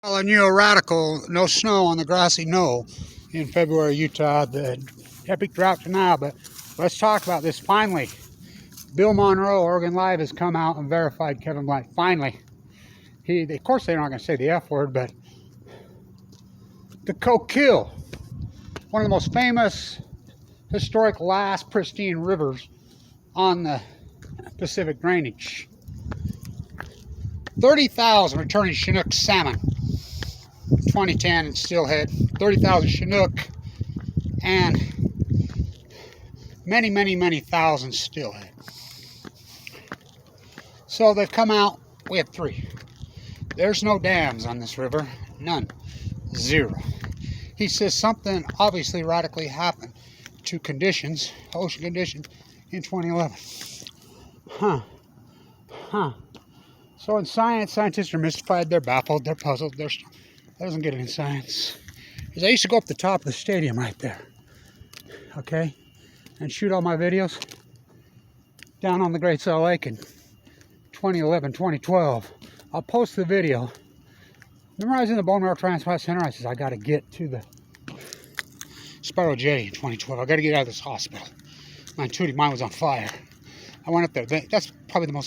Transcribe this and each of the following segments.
A neo-radical, no snow on the grassy knoll in February, Utah. The epic drought denial. But let's talk about this. Finally, Bill Monroe, Oregon Live, has come out and verified Kevin Blanch. Finally, of course, they're not going to say the F word, but the Coquille, one of the most famous, historic, last pristine rivers on the Pacific drainage. 30,000 returning Chinook salmon. 2010 in Steelhead, 30,000 Chinook, and many thousands Steelhead. So they've come out. We have 3. There's no dams on this river, none, 0. He says something obviously radically happened to conditions, ocean conditions, in 2011. So in science, scientists are mystified, they're baffled, they're puzzled, that doesn't get any science. Because I used to go up the top of the stadium right there, okay, and shoot all my videos down on the Great Salt Lake in 2011, 2012. I'll post the video. Remember I was in the bone marrow transplant center? I said, I got to get to the Spiral Jetty in 2012. I got to get out of this hospital. My intuitive mind was on fire. I went up there. That's probably one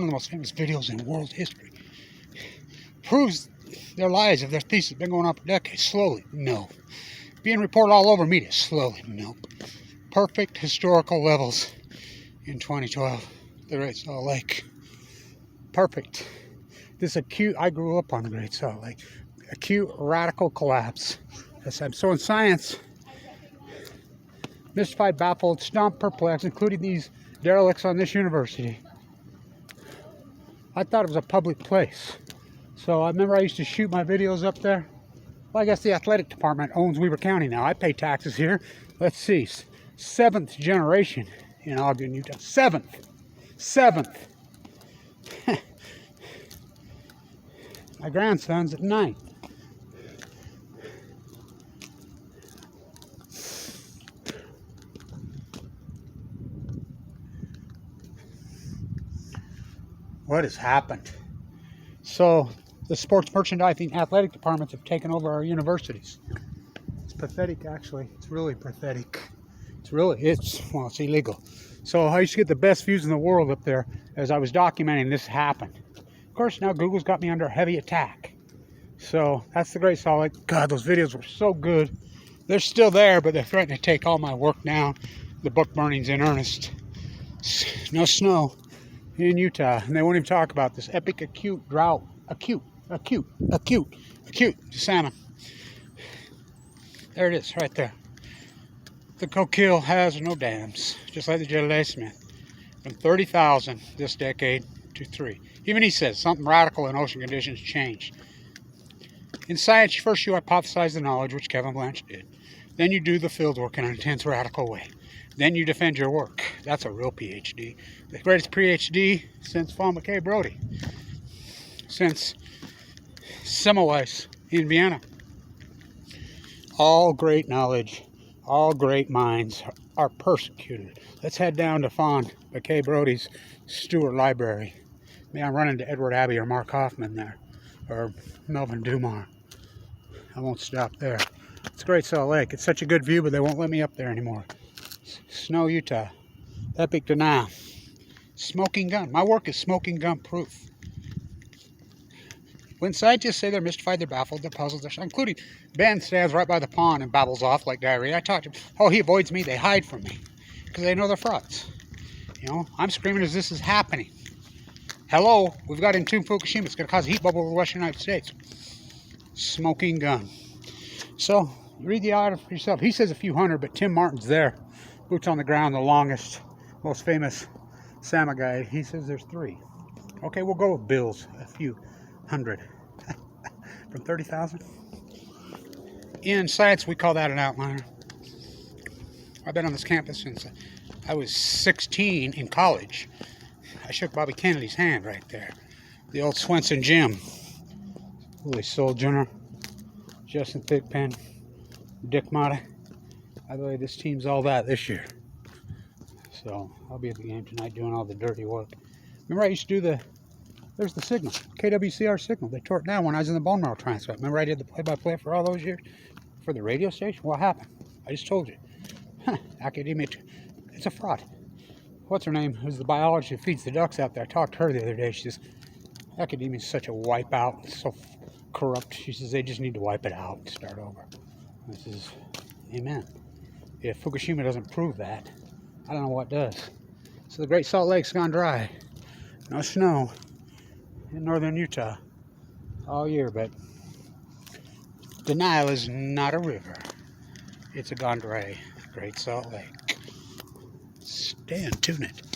of the most famous videos in world history. Proves their lies of their thesis been going on for decades. Slowly, no. Being reported all over media. Slowly, no. Perfect historical levels in 2012. The Great Salt Lake. Perfect. This acute, I grew up on the Great Salt Lake. Acute radical collapse. So in science, mystified, baffled, stumped, perplexed, including these derelicts on this university. I thought it was a public place. So I remember I used to shoot my videos up there. Well, I guess the athletic department owns Weber County now. I pay taxes here. Let's see. 7th generation in Ogden, Utah. 7th. My grandson's at 9th. What has happened? So the sports merchandising athletic departments have taken over our universities. It's pathetic, actually. It's really pathetic. It's illegal. So I used to get the best views in the world up there as I was documenting this happened. Of course, now Google's got me under heavy attack. So that's the Great Salt Lake. God, those videos were so good. They're still there, but they're threatening to take all my work down. The book burning's in earnest. No snow in Utah, and they won't even talk about this epic acute drought. Acute salmon. There it is, right there. The Coquille has no dams, just like the Jetty Smith. From 30,000 this decade to 3. Even he says something radical in ocean conditions changed. In science, first you hypothesize the knowledge, which Kevin Blanch did. Then you do the field work in an intense, radical way. Then you defend your work. That's a real PhD. The greatest PhD since Coquille Brody. Since Semmelweis in Vienna. All great knowledge, all great minds are persecuted. Let's head down to Coquille Brody's Stewart Library. Maybe I'm running to Edward Abbey or Mark Hoffman there. Or Melvin Dumar. I won't stop there. It's Great Salt Lake. It's such a good view, but they won't let me up there anymore. Snow, Utah. Epic denial. Smoking gun. My work is smoking gun proof. When scientists say they're mystified, they're baffled, they're puzzled, including Ben stands right by the pond and babbles off like diarrhea. I talk to him. Oh, he avoids me. They hide from me because they know they're frauds. You know, I'm screaming as this is happening. Hello, we've got entombed Fukushima. It's going to cause a heat bubble over the western United States. Smoking gun. So, read the article for yourself. He says a few hundred, but Tim Martin's there. Boots on the ground, the longest, most famous salmon guy. He says there's 3. Okay, we'll go with Bill's. A few hundred. From 30,000. In science, we call that an outliner. I've been on this campus since I was 16 in college. I shook Bobby Kennedy's hand right there. The old Swenson gym. Willie Sojourner, Justin Thigpen, Dick Motta. By the way, this team's all that this year. So I'll be at the game tonight doing all the dirty work. Remember I used to do the There's the signal, KWCR signal. They tore it down when I was in the bone marrow transplant. Remember I did the play-by-play for all those years for the radio station? What happened? I just told you. Academia, it's a fraud. What's her name? Who's the biologist who feeds the ducks out there? I talked to her the other day. She says, academia is such a wipeout, it's so corrupt. She says they just need to wipe it out and start over. This is, amen. If Fukushima doesn't prove that, I don't know what does. So the Great Salt Lake's gone dry. No snow in northern Utah all year, but denial is not a river. It's a gone dry Great Salt Lake. Stay and tune it.